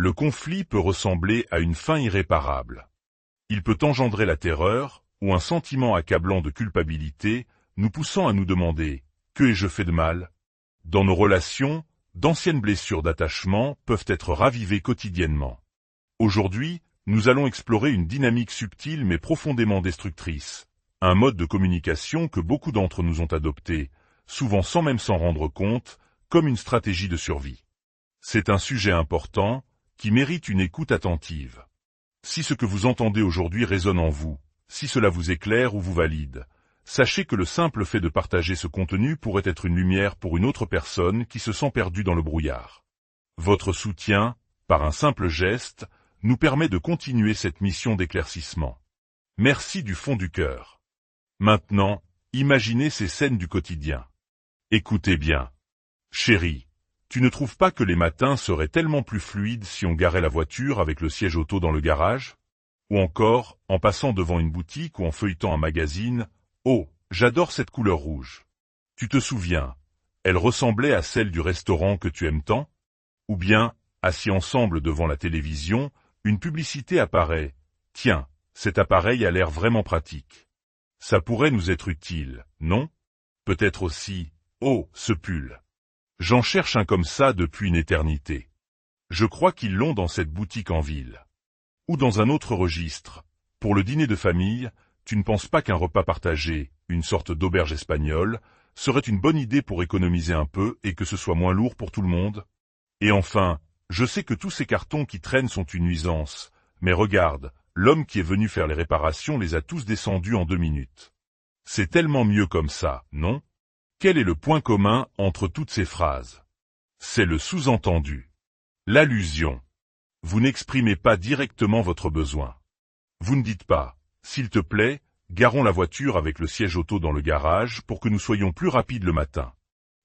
Le conflit peut ressembler à une fin irréparable. Il peut engendrer la terreur, ou un sentiment accablant de culpabilité, nous poussant à nous demander « Que ai-je fait de mal ?» Dans nos relations, d'anciennes blessures d'attachement peuvent être ravivées quotidiennement. Aujourd'hui, nous allons explorer une dynamique subtile mais profondément destructrice, un mode de communication que beaucoup d'entre nous ont adopté, souvent sans même s'en rendre compte, comme une stratégie de survie. C'est un sujet important, qui mérite une écoute attentive. Si ce que vous entendez aujourd'hui résonne en vous, si cela vous éclaire ou vous valide, sachez que le simple fait de partager ce contenu pourrait être une lumière pour une autre personne qui se sent perdue dans le brouillard. Votre soutien, par un simple geste, nous permet de continuer cette mission d'éclaircissement. Merci du fond du cœur. Maintenant, imaginez ces scènes du quotidien. Écoutez bien. Chérie, tu ne trouves pas que les matins seraient tellement plus fluides si on garait la voiture avec le siège auto dans le garage? Ou encore, en passant devant une boutique ou en feuilletant un magazine, « Oh, j'adore cette couleur rouge. » Tu te souviens, elle ressemblait à celle du restaurant que tu aimes tant? Ou bien, assis ensemble devant la télévision, une publicité apparaît. « Tiens, cet appareil a l'air vraiment pratique. » Ça pourrait nous être utile, non? Peut-être aussi, « Oh, ce pull. J'en cherche un comme ça depuis une éternité. Je crois qu'ils l'ont dans cette boutique en ville. » Ou dans un autre registre, pour le dîner de famille, tu ne penses pas qu'un repas partagé, une sorte d'auberge espagnole, serait une bonne idée pour économiser un peu et que ce soit moins lourd pour tout le monde? Et enfin, je sais que tous ces cartons qui traînent sont une nuisance, mais regarde, l'homme qui est venu faire les réparations les a tous descendus en 2 minutes. C'est tellement mieux comme ça, non? Quel est le point commun entre toutes ces phrases? C'est le sous-entendu. L'allusion. Vous n'exprimez pas directement votre besoin. Vous ne dites pas, s'il te plaît, garons la voiture avec le siège auto dans le garage pour que nous soyons plus rapides le matin.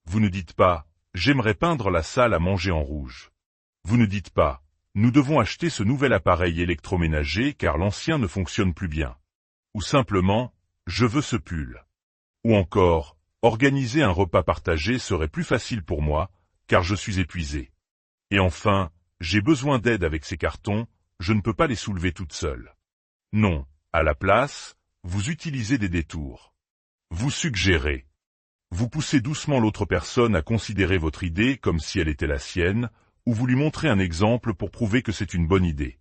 Vous ne dites pas, j'aimerais peindre la salle à manger en rouge. Vous ne dites pas, nous devons acheter ce nouvel appareil électroménager car l'ancien ne fonctionne plus bien. Ou simplement, je veux ce pull. Ou encore, organiser un repas partagé serait plus facile pour moi, car je suis épuisé. Et enfin, j'ai besoin d'aide avec ces cartons, je ne peux pas les soulever toute seule. Non, à la place, vous utilisez des détours. Vous suggérez. Vous poussez doucement l'autre personne à considérer votre idée comme si elle était la sienne, ou vous lui montrez un exemple pour prouver que c'est une bonne idée.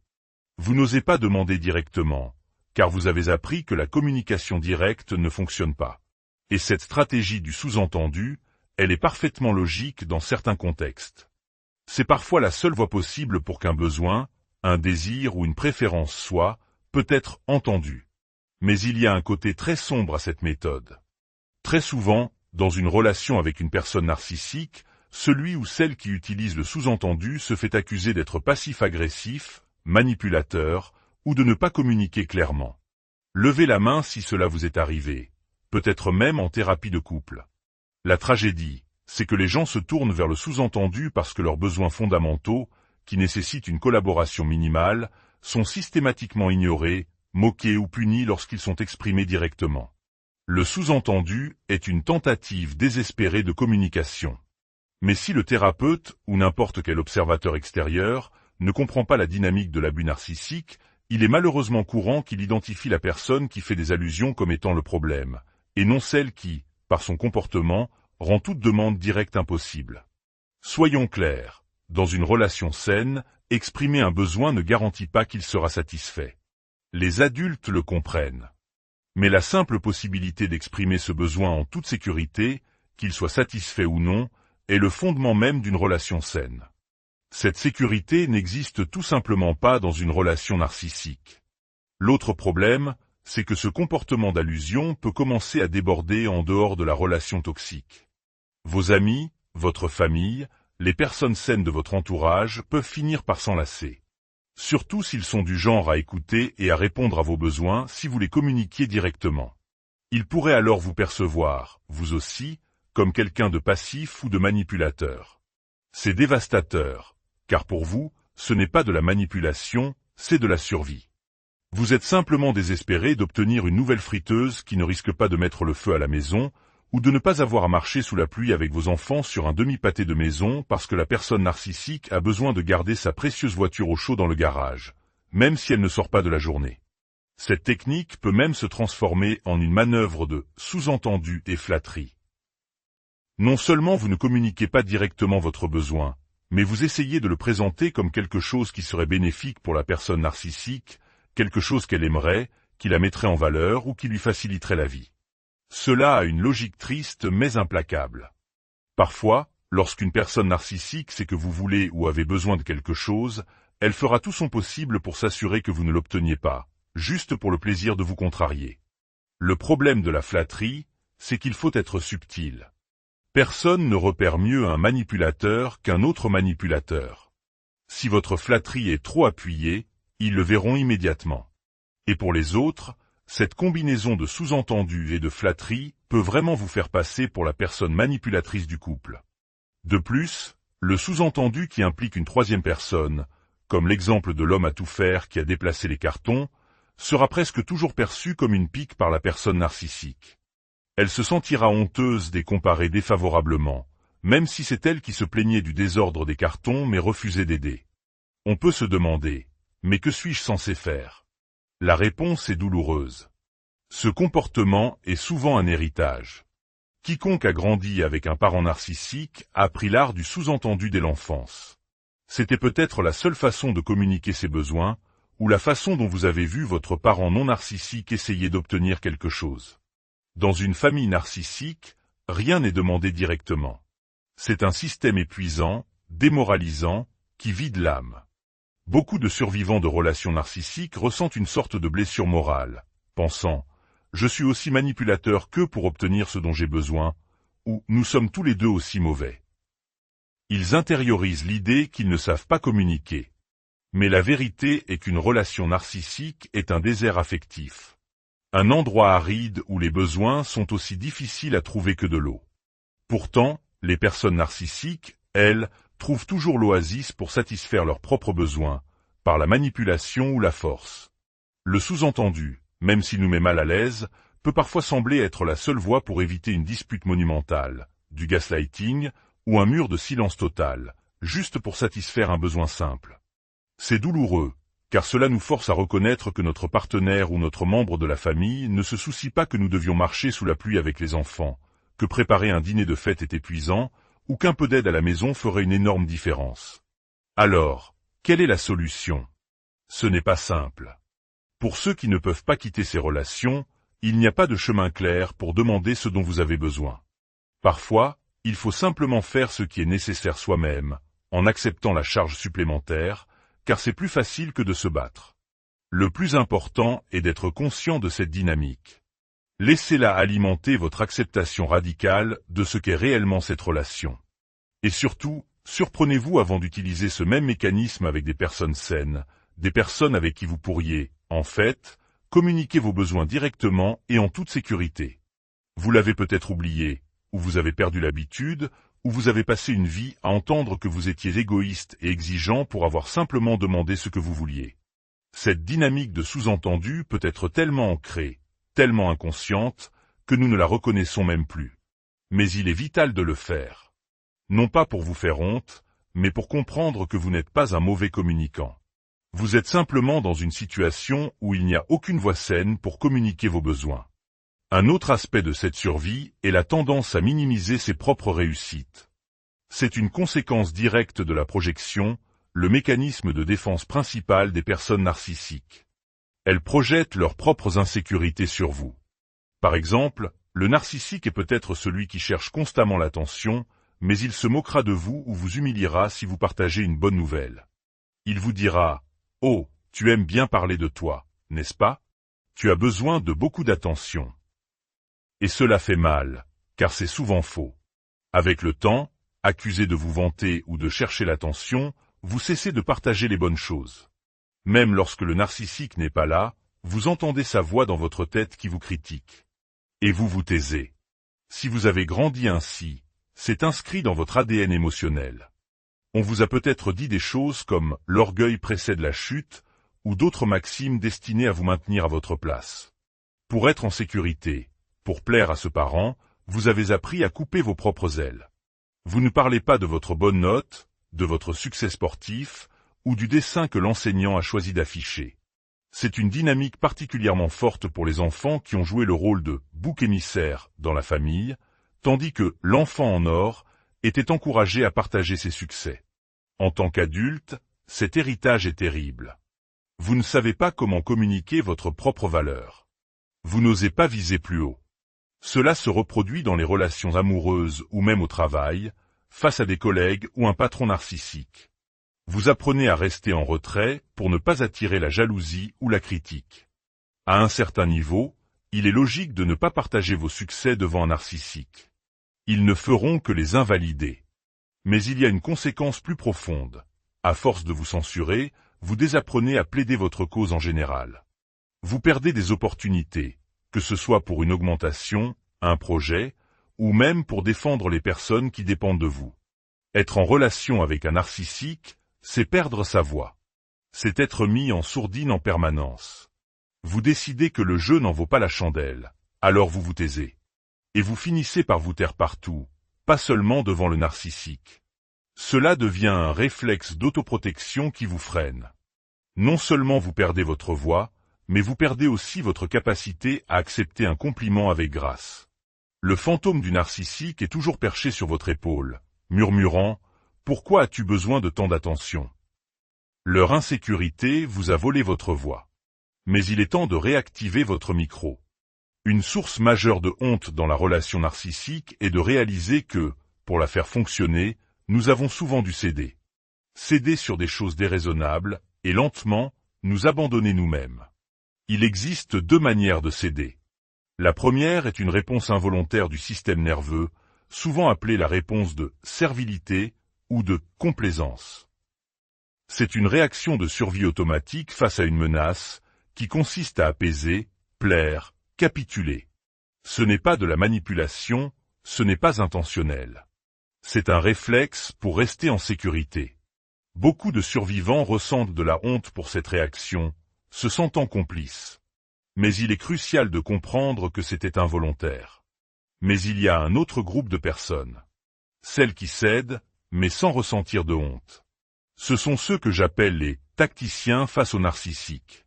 Vous n'osez pas demander directement, car vous avez appris que la communication directe ne fonctionne pas. Et cette stratégie du sous-entendu, elle est parfaitement logique dans certains contextes. C'est parfois la seule voie possible pour qu'un besoin, un désir ou une préférence soit, peut-être entendu. Mais il y a un côté très sombre à cette méthode. Très souvent, dans une relation avec une personne narcissique, celui ou celle qui utilise le sous-entendu se fait accuser d'être passif-agressif, manipulateur, ou de ne pas communiquer clairement. Levez la main si cela vous est arrivé, peut-être même en thérapie de couple. La tragédie, c'est que les gens se tournent vers le sous-entendu parce que leurs besoins fondamentaux, qui nécessitent une collaboration minimale, sont systématiquement ignorés, moqués ou punis lorsqu'ils sont exprimés directement. Le sous-entendu est une tentative désespérée de communication. Mais si le thérapeute, ou n'importe quel observateur extérieur, ne comprend pas la dynamique de l'abus narcissique, il est malheureusement courant qu'il identifie la personne qui fait des allusions comme étant le problème, et non celle qui, par son comportement, rend toute demande directe impossible. Soyons clairs, dans une relation saine, exprimer un besoin ne garantit pas qu'il sera satisfait. Les adultes le comprennent. Mais la simple possibilité d'exprimer ce besoin en toute sécurité, qu'il soit satisfait ou non, est le fondement même d'une relation saine. Cette sécurité n'existe tout simplement pas dans une relation narcissique. L'autre problème, c'est que ce comportement d'allusion peut commencer à déborder en dehors de la relation toxique. Vos amis, votre famille, les personnes saines de votre entourage peuvent finir par s'enlacer. Surtout s'ils sont du genre à écouter et à répondre à vos besoins si vous les communiquiez directement. Ils pourraient alors vous percevoir, vous aussi, comme quelqu'un de passif ou de manipulateur. C'est dévastateur, car pour vous, ce n'est pas de la manipulation, c'est de la survie. Vous êtes simplement désespéré d'obtenir une nouvelle friteuse qui ne risque pas de mettre le feu à la maison, ou de ne pas avoir à marcher sous la pluie avec vos enfants sur un demi-pâté de maison parce que la personne narcissique a besoin de garder sa précieuse voiture au chaud dans le garage, même si elle ne sort pas de la journée. Cette technique peut même se transformer en une manœuvre de sous-entendu et flatterie. Non seulement vous ne communiquez pas directement votre besoin, mais vous essayez de le présenter comme quelque chose qui serait bénéfique pour la personne narcissique, quelque chose qu'elle aimerait, qui la mettrait en valeur ou qui lui faciliterait la vie. Cela a une logique triste mais implacable. Parfois, lorsqu'une personne narcissique sait que vous voulez ou avez besoin de quelque chose, elle fera tout son possible pour s'assurer que vous ne l'obteniez pas, juste pour le plaisir de vous contrarier. Le problème de la flatterie, c'est qu'il faut être subtil. Personne ne repère mieux un manipulateur qu'un autre manipulateur. Si votre flatterie est trop appuyée, ils le verront immédiatement. Et pour les autres, cette combinaison de sous-entendus et de flatterie peut vraiment vous faire passer pour la personne manipulatrice du couple. De plus, le sous-entendu qui implique une troisième personne, comme l'exemple de l'homme à tout faire qui a déplacé les cartons, sera presque toujours perçu comme une pique par la personne narcissique. Elle se sentira honteuse d'être comparée défavorablement, même si c'est elle qui se plaignait du désordre des cartons mais refusait d'aider. On peut se demander, mais que suis-je censé faire? La réponse est douloureuse. Ce comportement est souvent un héritage. Quiconque a grandi avec un parent narcissique a appris l'art du sous-entendu dès l'enfance. C'était peut-être la seule façon de communiquer ses besoins, ou la façon dont vous avez vu votre parent non narcissique essayer d'obtenir quelque chose. Dans une famille narcissique, rien n'est demandé directement. C'est un système épuisant, démoralisant, qui vide l'âme. Beaucoup de survivants de relations narcissiques ressentent une sorte de blessure morale, pensant « je suis aussi manipulateur que pour obtenir ce dont j'ai besoin » ou « nous sommes tous les deux aussi mauvais ». Ils intériorisent l'idée qu'ils ne savent pas communiquer. Mais la vérité est qu'une relation narcissique est un désert affectif. Un endroit aride où les besoins sont aussi difficiles à trouver que de l'eau. Pourtant, les personnes narcissiques, elles, trouvent toujours l'oasis pour satisfaire leurs propres besoins, par la manipulation ou la force. Le sous-entendu, même s'il nous met mal à l'aise, peut parfois sembler être la seule voie pour éviter une dispute monumentale, du gaslighting, ou un mur de silence total, juste pour satisfaire un besoin simple. C'est douloureux, car cela nous force à reconnaître que notre partenaire ou notre membre de la famille ne se soucie pas que nous devions marcher sous la pluie avec les enfants, que préparer un dîner de fête est épuisant, ou qu'un peu d'aide à la maison ferait une énorme différence. Alors, quelle est la solution? Ce n'est pas simple. Pour ceux qui ne peuvent pas quitter ces relations, il n'y a pas de chemin clair pour demander ce dont vous avez besoin. Parfois, il faut simplement faire ce qui est nécessaire soi-même, en acceptant la charge supplémentaire, car c'est plus facile que de se battre. Le plus important est d'être conscient de cette dynamique. Laissez-la alimenter votre acceptation radicale de ce qu'est réellement cette relation. Et surtout, surprenez-vous avant d'utiliser ce même mécanisme avec des personnes saines, des personnes avec qui vous pourriez, en fait, communiquer vos besoins directement et en toute sécurité. Vous l'avez peut-être oublié, ou vous avez perdu l'habitude, ou vous avez passé une vie à entendre que vous étiez égoïste et exigeant pour avoir simplement demandé ce que vous vouliez. Cette dynamique de sous-entendu peut être tellement ancrée, tellement inconsciente, que nous ne la reconnaissons même plus. Mais il est vital de le faire. Non pas pour vous faire honte, mais pour comprendre que vous n'êtes pas un mauvais communicant. Vous êtes simplement dans une situation où il n'y a aucune voie saine pour communiquer vos besoins. Un autre aspect de cette survie est la tendance à minimiser ses propres réussites. C'est une conséquence directe de la projection, le mécanisme de défense principal des personnes narcissiques. Elles projettent leurs propres insécurités sur vous. Par exemple, le narcissique est peut-être celui qui cherche constamment l'attention, mais il se moquera de vous ou vous humiliera si vous partagez une bonne nouvelle. Il vous dira « Oh, tu aimes bien parler de toi, n'est-ce pas? Tu as besoin de beaucoup d'attention. » Et cela fait mal, car c'est souvent faux. Avec le temps, accusé de vous vanter ou de chercher l'attention, vous cessez de partager les bonnes choses. Même lorsque le narcissique n'est pas là, vous entendez sa voix dans votre tête qui vous critique. Et vous vous taisez. Si vous avez grandi ainsi, c'est inscrit dans votre ADN émotionnel. On vous a peut-être dit des choses comme « l'orgueil précède la chute » ou d'autres maximes destinées à vous maintenir à votre place. Pour être en sécurité, pour plaire à ce parent, vous avez appris à couper vos propres ailes. Vous ne parlez pas de votre bonne note, de votre succès sportif, ou du dessin que l'enseignant a choisi d'afficher. C'est une dynamique particulièrement forte pour les enfants qui ont joué le rôle de bouc émissaire dans la famille, tandis que l'enfant en or était encouragé à partager ses succès. En tant qu'adulte, cet héritage est terrible. Vous ne savez pas comment communiquer votre propre valeur. Vous n'osez pas viser plus haut. Cela se reproduit dans les relations amoureuses ou même au travail, face à des collègues ou un patron narcissique. Vous apprenez à rester en retrait pour ne pas attirer la jalousie ou la critique. À un certain niveau, il est logique de ne pas partager vos succès devant un narcissique. Ils ne feront que les invalider. Mais il y a une conséquence plus profonde. À force de vous censurer, vous désapprenez à plaider votre cause en général. Vous perdez des opportunités, que ce soit pour une augmentation, un projet, ou même pour défendre les personnes qui dépendent de vous. Être en relation avec un narcissique, c'est perdre sa voix. C'est être mis en sourdine en permanence. Vous décidez que le jeu n'en vaut pas la chandelle, alors vous vous taisez. Et vous finissez par vous taire partout, pas seulement devant le narcissique. Cela devient un réflexe d'autoprotection qui vous freine. Non seulement vous perdez votre voix, mais vous perdez aussi votre capacité à accepter un compliment avec grâce. Le fantôme du narcissique est toujours perché sur votre épaule, murmurant « Pourquoi as-tu besoin de tant d'attention ?» Leur insécurité vous a volé votre voix. Mais il est temps de réactiver votre micro. Une source majeure de honte dans la relation narcissique est de réaliser que, pour la faire fonctionner, nous avons souvent dû céder. Céder sur des choses déraisonnables, et lentement, nous abandonner nous-mêmes. Il existe deux manières de céder. La première est une réponse involontaire du système nerveux, souvent appelée la réponse de servilité ou de complaisance. C'est une réaction de survie automatique face à une menace qui consiste à apaiser, plaire, capituler. Ce n'est pas de la manipulation, ce n'est pas intentionnel. C'est un réflexe pour rester en sécurité. Beaucoup de survivants ressentent de la honte pour cette réaction, se sentant complices. Mais il est crucial de comprendre que c'était involontaire. Mais il y a un autre groupe de personnes. Celles qui cèdent, mais sans ressentir de honte. Ce sont ceux que j'appelle les tacticiens face aux narcissiques.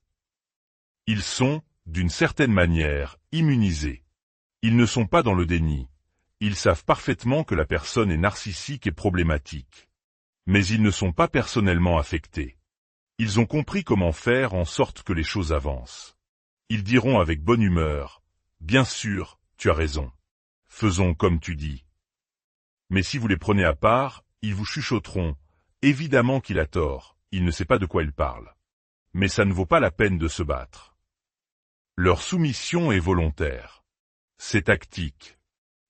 Ils sont, d'une certaine manière, immunisés. Ils ne sont pas dans le déni. Ils savent parfaitement que la personne est narcissique et problématique. Mais ils ne sont pas personnellement affectés. Ils ont compris comment faire en sorte que les choses avancent. Ils diront avec bonne humeur, « Bien sûr, tu as raison. Faisons comme tu dis. » Mais si vous les prenez à part, ils vous chuchoteront, « Évidemment qu'il a tort, il ne sait pas de quoi il parle. » Mais ça ne vaut pas la peine de se battre. Leur soumission est volontaire. C'est tactique.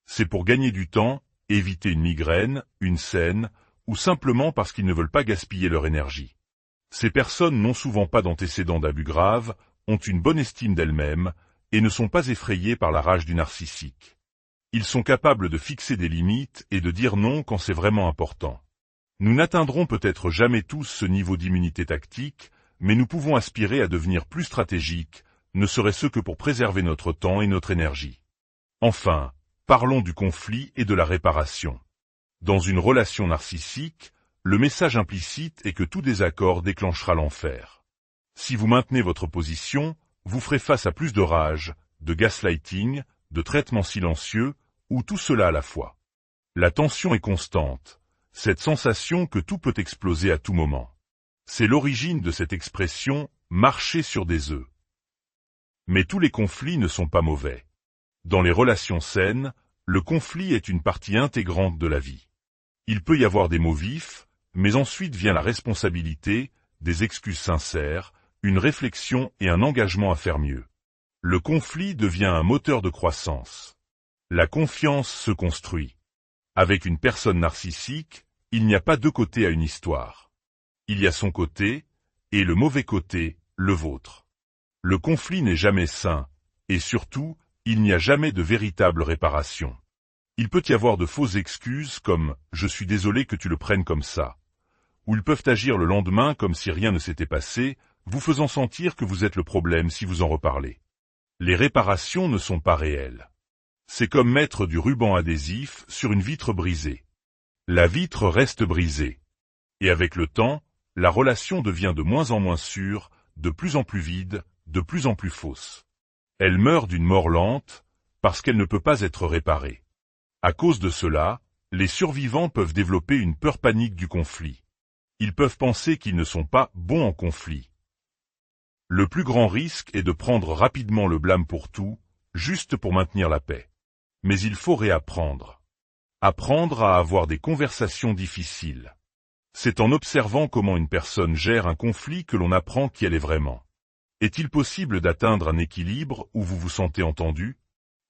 C'est pour gagner du temps, éviter une migraine, une scène, ou simplement parce qu'ils ne veulent pas gaspiller leur énergie. Ces personnes n'ont souvent pas d'antécédents d'abus graves, ont une bonne estime d'elles-mêmes, et ne sont pas effrayées par la rage du narcissique. Ils sont capables de fixer des limites et de dire non quand c'est vraiment important. Nous n'atteindrons peut-être jamais tous ce niveau d'immunité tactique, mais nous pouvons aspirer à devenir plus stratégiques, ne serait-ce que pour préserver notre temps et notre énergie. Enfin, parlons du conflit et de la réparation. Dans une relation narcissique, le message implicite est que tout désaccord déclenchera l'enfer. Si vous maintenez votre position, vous ferez face à plus de rage, de gaslighting, de traitement silencieux, ou tout cela à la fois. La tension est constante, cette sensation que tout peut exploser à tout moment. C'est l'origine de cette expression « marcher sur des œufs ». Mais tous les conflits ne sont pas mauvais. Dans les relations saines, le conflit est une partie intégrante de la vie. Il peut y avoir des mots vifs, mais ensuite vient la responsabilité, des excuses sincères, une réflexion et un engagement à faire mieux. Le conflit devient un moteur de croissance. La confiance se construit. Avec une personne narcissique, il n'y a pas deux côtés à une histoire. Il y a son côté, et le mauvais côté, le vôtre. Le conflit n'est jamais sain, et surtout, il n'y a jamais de véritable réparation. Il peut y avoir de fausses excuses comme « je suis désolé que tu le prennes comme ça », ou ils peuvent agir le lendemain comme si rien ne s'était passé, vous faisant sentir que vous êtes le problème si vous en reparlez. Les réparations ne sont pas réelles. C'est comme mettre du ruban adhésif sur une vitre brisée. La vitre reste brisée. Et avec le temps, la relation devient de moins en moins sûre, de plus en plus vide, de plus en plus fausse. Elle meurt d'une mort lente, parce qu'elle ne peut pas être réparée. À cause de cela, les survivants peuvent développer une peur panique du conflit. Ils peuvent penser qu'ils ne sont pas bons en conflit. Le plus grand risque est de prendre rapidement le blâme pour tout, juste pour maintenir la paix. Mais il faut réapprendre. Apprendre à avoir des conversations difficiles. C'est en observant comment une personne gère un conflit que l'on apprend qui elle est vraiment. Est-il possible d'atteindre un équilibre où vous vous sentez entendu?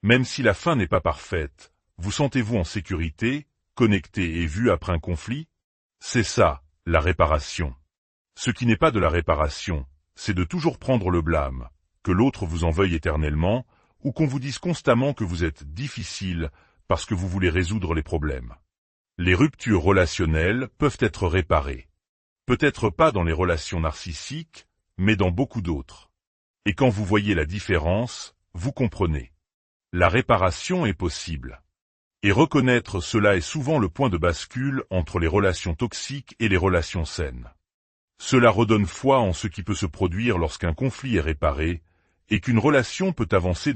Même si la fin n'est pas parfaite, vous sentez-vous en sécurité, connecté et vu après un conflit? C'est ça, la réparation. Ce qui n'est pas de la réparation, c'est de toujours prendre le blâme, que l'autre vous en veuille éternellement, ou qu'on vous dise constamment que vous êtes difficile parce que vous voulez résoudre les problèmes. Les ruptures relationnelles peuvent être réparées. Peut-être pas dans les relations narcissiques, mais dans beaucoup d'autres. Et quand vous voyez la différence, vous comprenez. La réparation est possible. Et reconnaître cela est souvent le point de bascule entre les relations toxiques et les relations saines. Cela redonne foi en ce qui peut se produire lorsqu'un conflit est réparé, et qu'une relation peut avancer